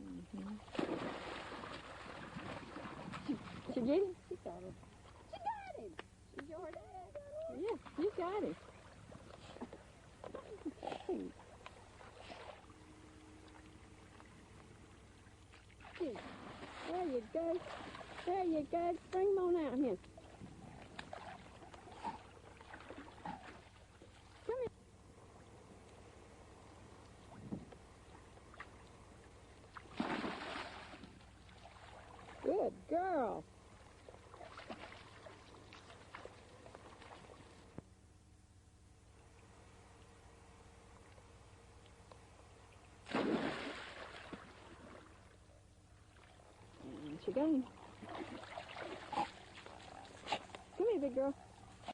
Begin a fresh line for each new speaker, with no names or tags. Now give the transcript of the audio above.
Mm-hmm. She get him? She got him. She got him. She's your dad. Yeah, you got him. There you go. There you go. Bring him on out here. Come here. Good girl. And she got him. Come here, big girl.